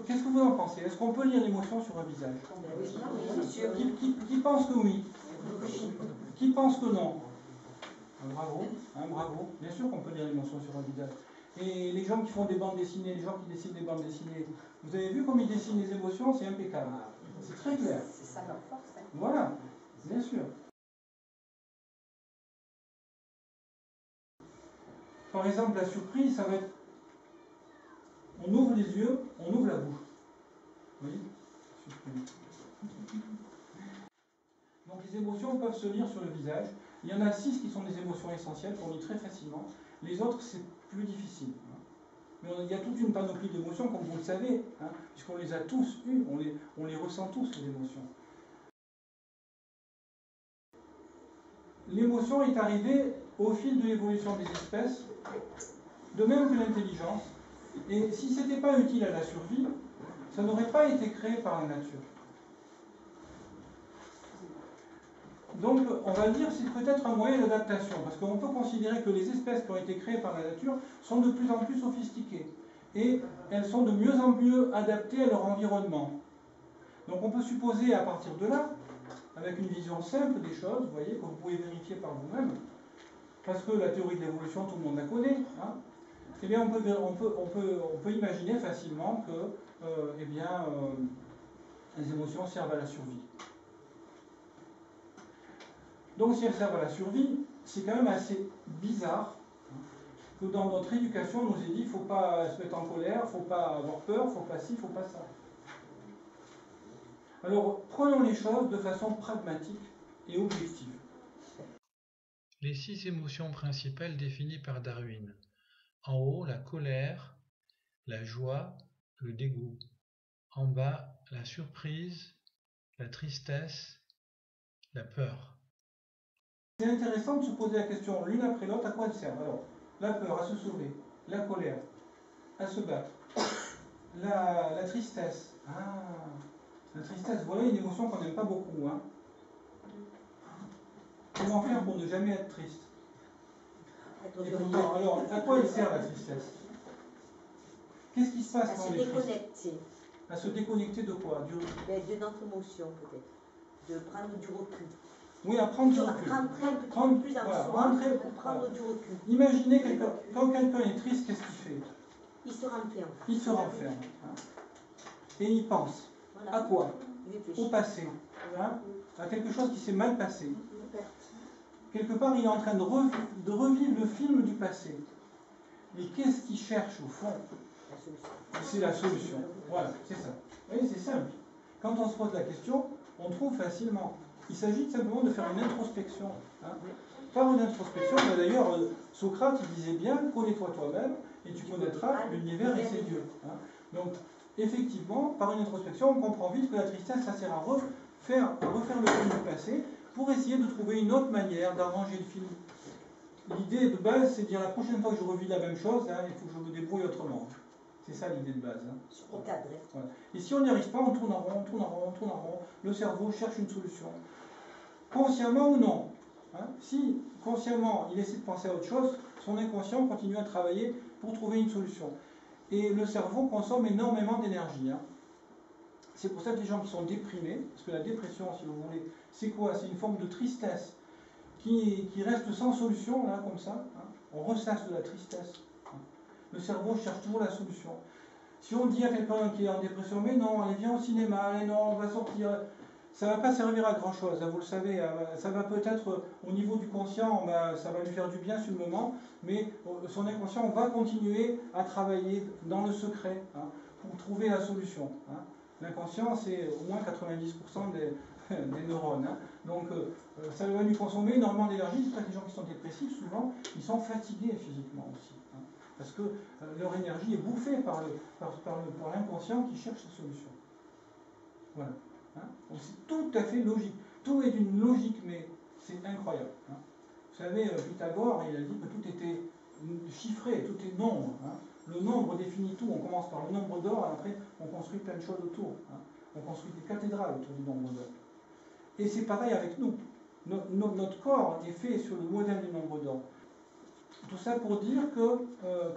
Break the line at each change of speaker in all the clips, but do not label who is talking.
qu'est-ce que vous en pensez? Est-ce qu'on peut lire l'émotion sur un visage? Qui pense que oui? Qui pense que non? Bravo, bravo. Bien sûr qu'on peut lire l'émotion sur un visage. Et les gens qui font des bandes dessinées, les gens qui dessinent des bandes dessinées, vous avez vu comme ils dessinent les émotions? C'est impeccable. C'est très clair.
C'est ça leur force.
Voilà, bien sûr. Par exemple, la surprise, ça va être... On ouvre les yeux, on ouvre la bouche. Vous voyez? Surprise. Donc les émotions peuvent se lire sur le visage. Il y en a 6 qui sont des émotions essentielles qu'on lit très facilement. Les autres, c'est plus difficile. Mais il y a toute une panoplie d'émotions, comme vous le savez, puisqu'on les a tous eues, on les ressent tous, les émotions. L'émotion est arrivée au fil de l'évolution des espèces, de même que l'intelligence. Et si ce n'était pas utile à la survie, ça n'aurait pas été créé par la nature. Donc, on va dire que c'est peut-être un moyen d'adaptation, parce qu'on peut considérer que les espèces qui ont été créées par la nature sont de plus en plus sophistiquées, et elles sont de mieux en mieux adaptées à leur environnement. Donc on peut supposer à partir de là, avec une vision simple des choses, vous voyez, que vous pouvez vérifier par vous-même, parce que la théorie de l'évolution, tout le monde la connaît, eh bien on peut imaginer facilement que les émotions servent à la survie. Donc si elles servent à la survie, c'est quand même assez bizarre que dans notre éducation, on nous ait dit qu'il ne faut pas se mettre en colère, il ne faut pas avoir peur, il ne faut pas ci, il ne faut pas ça. Alors prenons les choses de façon pragmatique et objective.
Les 6 émotions principales définies par Darwin. En haut, la colère, la joie, le dégoût. En bas, la surprise, la tristesse, la peur.
C'est intéressant de se poser la question l'une après l'autre, à quoi elles servent. Alors, la peur, à se sauver, la colère, à se battre, la tristesse. La tristesse, voilà une émotion qu'on n'aime pas beaucoup. Comment faire pour ne jamais être triste? Et pourtant, alors, à quoi elle sert la tristesse? Qu'est-ce qui se passe quand on est triste?
À se déconnecter.
À se déconnecter de quoi?
De notre émotion, peut-être. De prendre du recul.
Oui, à prendre du recul.
Rentrer un petit peu plus en soi pour prendre du recul.
Imaginez quand quelqu'un est triste, qu'est-ce qu'il fait?
Il se renferme.
Il se renferme. Et il pense. Voilà. À quoi? Au passé. À quelque chose qui s'est mal passé. Quelque part, il est en train de revivre le film du passé. Et qu'est-ce qu'il cherche au fond? C'est la solution. Voilà, c'est ça. Vous voyez, c'est simple. Quand on se pose la question, on trouve facilement. Il s'agit simplement de faire une introspection. Par une introspection, d'ailleurs, Socrate il disait bien, connais-toi toi-même et tu connaîtras l'univers et ses dieux. Donc, effectivement, par une introspection, on comprend vite que la tristesse, ça sert à refaire le film du passé pour essayer de trouver une autre manière d'arranger le film. L'idée de base, c'est de dire la prochaine fois que je revis la même chose, il faut que je me débrouille autrement. C'est ça l'idée de base.
Voilà.
Et si on n'y arrive pas, on tourne en rond, on tourne en rond, on tourne en rond. Le cerveau cherche une solution. Consciemment ou non. Si consciemment il essaie de penser à autre chose, son inconscient continue à travailler pour trouver une solution. Et le cerveau consomme énormément d'énergie. C'est pour ça que les gens qui sont déprimés, parce que la dépression, si vous voulez, c'est quoi? C'est une forme de tristesse qui reste sans solution, là, comme ça. On ressasse de la tristesse. Le cerveau cherche toujours la solution. Si on dit à quelqu'un qui est en dépression, mais non, allez, viens au cinéma, allez, non, on va sortir, ça ne va pas servir à grand chose, vous le savez, ça va peut-être au niveau du conscient, ça va lui faire du bien sur le moment, mais son inconscient va continuer à travailler dans le secret pour trouver la solution. L'inconscient, c'est au moins 90% des neurones. Donc ça va lui consommer énormément d'énergie. C'est pour ça que les gens qui sont dépressifs, souvent, ils sont fatigués physiquement aussi. Parce que leur énergie est bouffée par l'inconscient qui cherche sa solution. Voilà. Donc c'est tout à fait logique. Tout est d'une logique, mais c'est incroyable. Vous savez, Pythagore, il a dit que tout était chiffré, tout est nombre. Le nombre définit tout. On commence par le nombre d'or, et après on construit plein de choses autour. On construit des cathédrales autour du nombre d'or. Et c'est pareil avec nous. Notre corps est fait sur le modèle du nombre d'or. Tout ça pour dire que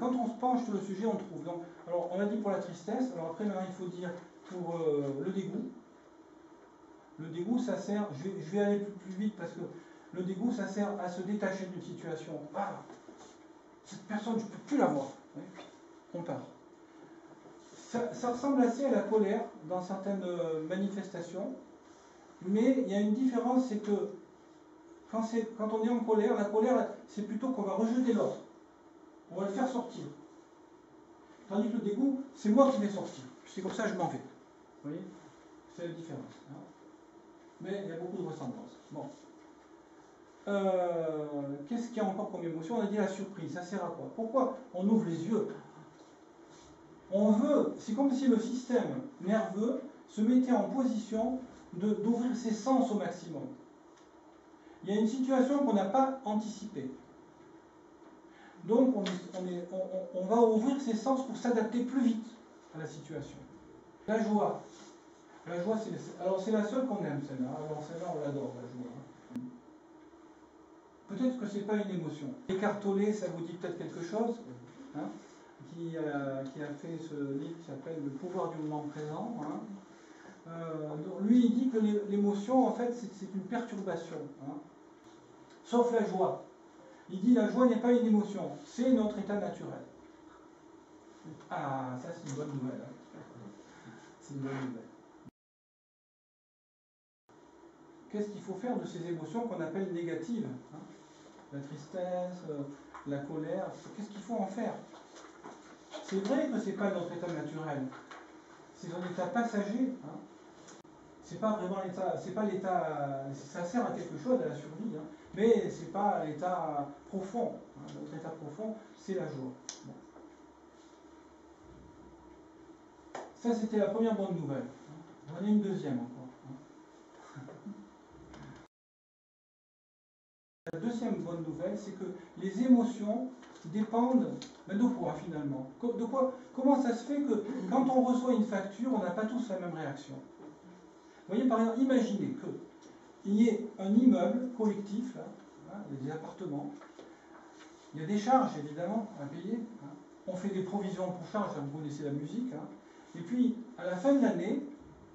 quand on se penche sur le sujet, on trouve. Donc, alors, on a dit pour la tristesse, alors après, maintenant, il faut dire pour le dégoût. Le dégoût, ça sert, je vais aller plus vite parce que le dégoût, ça sert à se détacher d'une situation. Ah, cette personne, je ne peux plus la voir. Oui, on part. Ça ressemble assez à la colère dans certaines manifestations, mais il y a une différence, c'est que quand on est en colère, la colère, c'est plutôt qu'on va rejeter l'autre. On va le faire sortir. Tandis que le dégoût, c'est moi qui vais sortir. C'est comme ça que je m'en vais. Vous voyez? C'est la différence. Hein. Mais il y a beaucoup de ressemblances. Bon. Qu'est-ce qu'il y a encore comme émotion? On a dit la surprise. Ça sert à quoi? Pourquoi on ouvre les yeux? On veut, c'est comme si le système nerveux se mettait en position d'ouvrir ses sens au maximum. Il y a une situation qu'on n'a pas anticipée. Donc on va ouvrir ses sens pour s'adapter plus vite à la situation. La joie. La joie, c'est la seule qu'on aime, celle-là. Alors celle-là, on l'adore, la joie. Peut-être que ce n'est pas une émotion. Eckhart Tolle, ça vous dit peut-être quelque chose, hein, qui a fait ce livre qui s'appelle Le pouvoir du moment présent. Hein. Lui, il dit que l'émotion, en fait, c'est une perturbation. Hein. Sauf la joie. Il dit la joie n'est pas une émotion, c'est notre état naturel. Ah, ça c'est une bonne nouvelle. Hein. C'est une bonne nouvelle. Qu'est-ce qu'il faut faire de ces émotions qu'on appelle négatives, hein? La tristesse, la colère, qu'est-ce qu'il faut en faire? C'est vrai que ce n'est pas notre état naturel, c'est un état passager. Hein? C'est pas vraiment l'état, c'est pas l'état, ça sert à quelque chose, à la survie, hein, mais c'est pas l'état profond. Hein. Notre état profond, c'est la joie. Bon. Ça, c'était la première bonne nouvelle. J'en ai une deuxième encore. La deuxième bonne nouvelle, c'est que les émotions dépendent de quoi finalement? De quoi? Comment ça se fait que quand on reçoit une facture, on n'a pas tous la même réaction? Vous voyez, par exemple, imaginez qu'il y ait un immeuble collectif, là, hein, il y a des appartements, il y a des charges évidemment à payer, hein. On fait des provisions pour charges, vous connaissez la musique, hein. Et puis à la fin de l'année,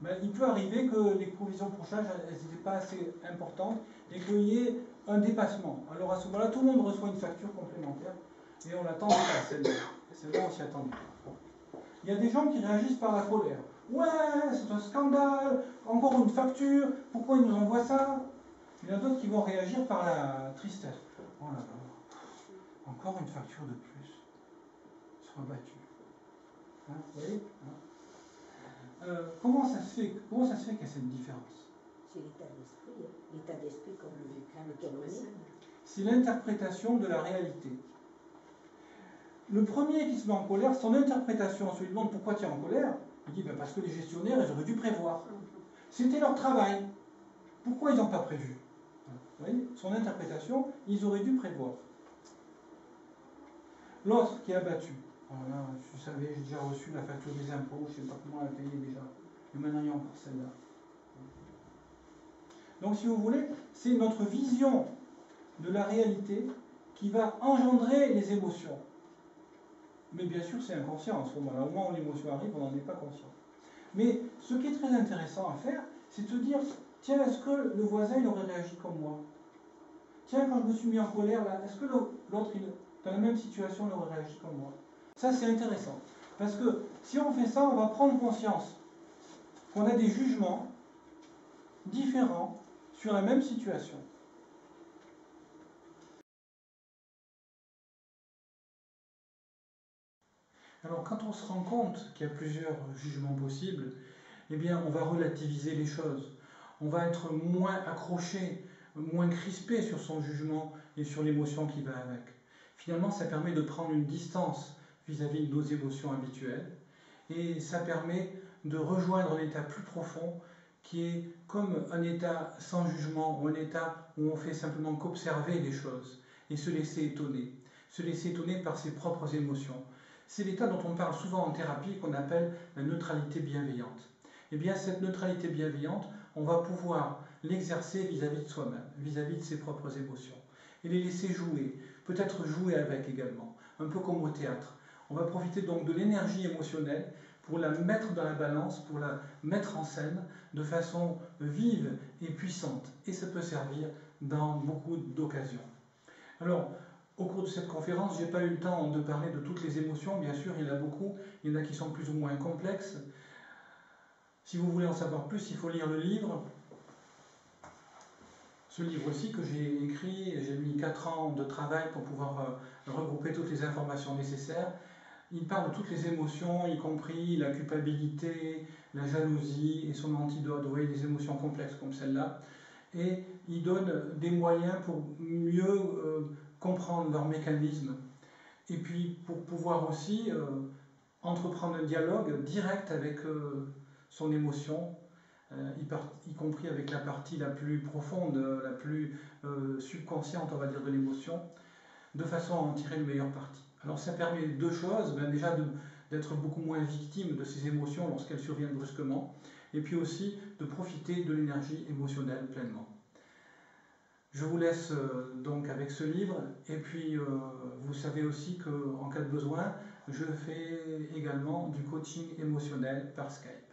ben, il peut arriver que les provisions pour charges n'étaient pas assez importantes et qu'il y ait un dépassement. Alors à ce moment-là, tout le monde reçoit une facture complémentaire et on l'attend pas, celle-là. Celle-là, on s'y attendait pas. Il y a des gens qui réagissent par la colère. Ouais, c'est un scandale, encore une facture, pourquoi ils nous envoient ça? Il y en a d'autres qui vont réagir par la tristesse. Oh là là, encore une facture de plus. Soit battue. Hein, vous voyez, hein? Comment ça se fait qu'il y a cette différence?
C'est l'état d'esprit, hein. L'état d'esprit comme le vécu.
C'est l'interprétation de la réalité. Le premier qui se met en colère, son interprétation, on se lui demande pourquoi tu es en colère, il dit ben parce que les gestionnaires, ils auraient dû prévoir. C'était leur travail. Pourquoi ils n'ont pas prévu? Vous voyez, son interprétation, ils auraient dû prévoir. L'autre qui est abattu. Alors là, je savais, j'ai déjà reçu la facture des impôts, je ne sais pas comment la payer déjà. Et maintenant, il y a encore celle-là. Donc, si vous voulez, c'est notre vision de la réalité qui va engendrer les émotions. Mais bien sûr, c'est inconscient à ce moment-là. Au moment où l'émotion arrive, on n'en est pas conscient. Mais ce qui est très intéressant à faire, c'est de se dire, tiens, est-ce que le voisin, il aurait réagi comme moi? Tiens, quand je me suis mis en colère, là, est-ce que l'autre, dans la même situation, il aurait réagi comme moi? Ça, c'est intéressant. Parce que si on fait ça, on va prendre conscience qu'on a des jugements différents sur la même situation. Alors, quand on se rend compte qu'il y a plusieurs jugements possibles, eh bien, on va relativiser les choses. On va être moins accroché, moins crispé sur son jugement et sur l'émotion qui va avec. Finalement, ça permet de prendre une distance vis-à-vis de nos émotions habituelles et ça permet de rejoindre un état plus profond qui est comme un état sans jugement ou un état où on fait simplement qu'observer les choses et se laisser étonner par ses propres émotions. C'est l'état dont on parle souvent en thérapie qu'on appelle la neutralité bienveillante. Eh bien, cette neutralité bienveillante, on va pouvoir l'exercer vis-à-vis de soi-même, vis-à-vis de ses propres émotions. et les laisser jouer, peut-être jouer avec également, un peu comme au théâtre. On va profiter donc de l'énergie émotionnelle pour la mettre dans la balance, pour la mettre en scène de façon vive et puissante. Et ça peut servir dans beaucoup d'occasions. Alors, au cours de cette conférence, je n'ai pas eu le temps de parler de toutes les émotions, bien sûr, il y en a beaucoup, il y en a qui sont plus ou moins complexes. Si vous voulez en savoir plus, il faut lire le livre. Ce livre-ci que j'ai écrit, j'ai mis 4 ans de travail pour pouvoir regrouper toutes les informations nécessaires. Il parle de toutes les émotions, y compris la culpabilité, la jalousie et son antidote. Vous voyez, des émotions complexes comme celle-là. Et il donne des moyens pour mieux comprendre leurs mécanismes. Et puis pour pouvoir aussi entreprendre un dialogue direct avec son émotion, y compris avec la partie la plus profonde, la plus subconsciente, on va dire, de l'émotion, de façon à en tirer le meilleur parti. Alors ça permet deux choses, déjà d'être beaucoup moins victime de ces émotions lorsqu'elles surviennent brusquement, et puis aussi de profiter de l'énergie émotionnelle pleinement. Je vous laisse donc avec ce livre, et puis vous savez aussi qu'en cas de besoin, je fais également du coaching émotionnel par Skype.